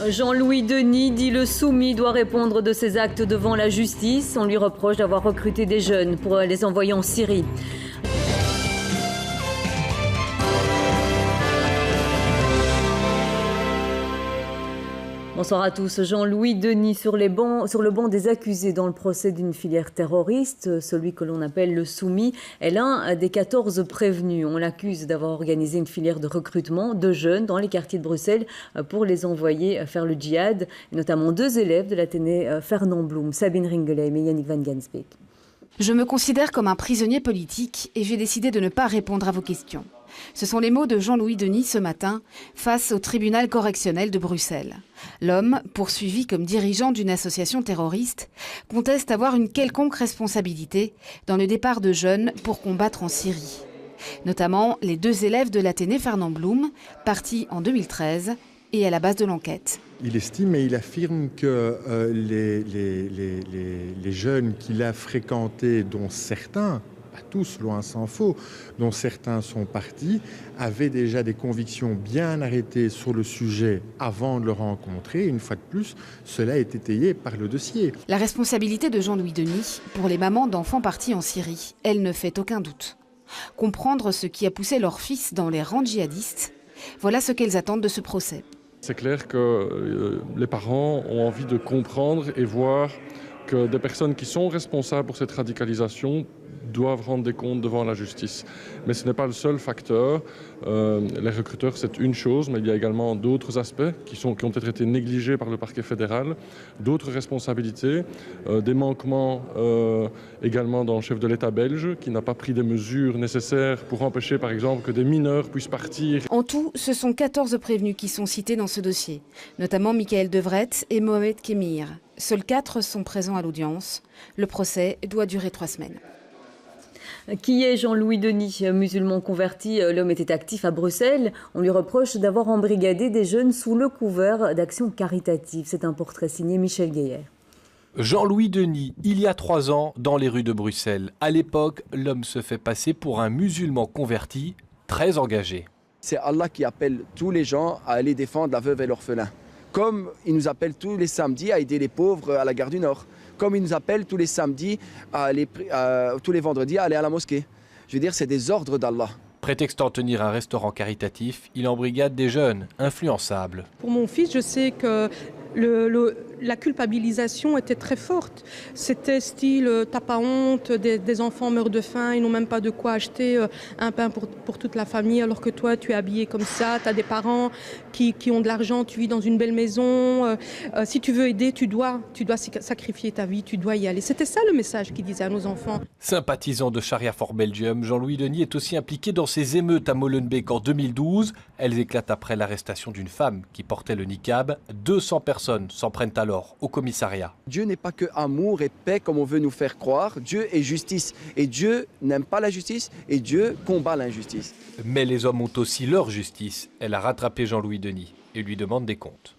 Jean-Louis Denis dit le soumis doit répondre de ses actes devant la justice. On lui reproche d'avoir recruté des jeunes pour les envoyer en Syrie. Bonsoir à tous. Jean-Louis Denis sur le banc des accusés dans le procès d'une filière terroriste, celui que l'on appelle le soumis, est l'un des 14 prévenus. On l'accuse d'avoir organisé une filière de recrutement de jeunes dans les quartiers de Bruxelles pour les envoyer faire le djihad, et notamment 2 élèves de l'Athénée Fernand Blum, Sabine Ringelheim et Yannick Van Gansbeek. Je me considère comme un prisonnier politique et j'ai décidé de ne pas répondre à vos questions. Ce sont les mots de Jean-Louis Denis ce matin face au tribunal correctionnel de Bruxelles. L'homme, poursuivi comme dirigeant d'une association terroriste, conteste avoir une quelconque responsabilité dans le départ de jeunes pour combattre en Syrie. Notamment les 2 élèves de l'Athénée Fernand Blum, partis en 2013 et à la base de l'enquête. Il estime et il affirme que les jeunes qu'il a fréquentés, dont certains, pas tous, loin s'en faut, dont certains sont partis, avaient déjà des convictions bien arrêtées sur le sujet avant de le rencontrer. Une fois de plus, cela est étayé par le dossier. La responsabilité de Jean-Louis Denis pour les mamans d'enfants partis en Syrie, elle ne fait aucun doute. Comprendre ce qui a poussé leur fils dans les rangs djihadistes, voilà ce qu'elles attendent de ce procès. C'est clair que les parents ont envie de comprendre et voir que des personnes qui sont responsables pour cette radicalisation doivent rendre des comptes devant la justice. Mais ce n'est pas le seul facteur. Les recruteurs, c'est une chose, mais il y a également d'autres aspects qui ont peut-être été négligés par le parquet fédéral, d'autres responsabilités, des manquements également dans le chef de l'État belge, qui n'a pas pris des mesures nécessaires pour empêcher, par exemple, que des mineurs puissent partir. En tout, ce sont 14 prévenus qui sont cités dans ce dossier, notamment Michael Devret et Mohamed Kemir. Seuls 4 sont présents à l'audience. Le procès doit durer 3 semaines. Qui est Jean-Louis Denis, musulman converti? L'homme était actif à Bruxelles. On lui reproche d'avoir embrigadé des jeunes sous le couvert d'actions caritatives. C'est un portrait signé Michel Gaillard. Jean-Louis Denis, il y a 3 ans, dans les rues de Bruxelles. À l'époque, l'homme se fait passer pour un musulman converti, très engagé. C'est Allah qui appelle tous les gens à aller défendre la veuve et l'orphelin. Comme il nous appelle tous les samedis à aider les pauvres à la gare du Nord. Comme il nous appelle tous les samedis, tous les vendredis à aller à la mosquée. Je veux dire, c'est des ordres d'Allah. Prétextant tenir un restaurant caritatif, il embrigade des jeunes, influençables. Pour mon fils, je sais que la culpabilisation était très forte. C'était style, t'as pas honte, des enfants meurent de faim, ils n'ont même pas de quoi acheter un pain pour toute la famille, alors que toi, tu es habillé comme ça, t'as des parents qui ont de l'argent, tu vis dans une belle maison. Si tu veux aider, tu dois sacrifier ta vie, tu dois y aller. C'était ça le message qu'il disait à nos enfants. Sympathisant de Sharia for Belgium, Jean-Louis Denis est aussi impliqué dans ces émeutes à Molenbeek en 2012. Elles éclatent après l'arrestation d'une femme qui portait le niqab. 200 personnes s'en prennent alors au commissariat. Dieu n'est pas que amour et paix comme on veut nous faire croire. Dieu est justice. Et Dieu n'aime pas la justice et Dieu combat l'injustice. Mais les hommes ont aussi leur justice. Elle a rattrapé Jean-Louis Denis et lui demande des comptes.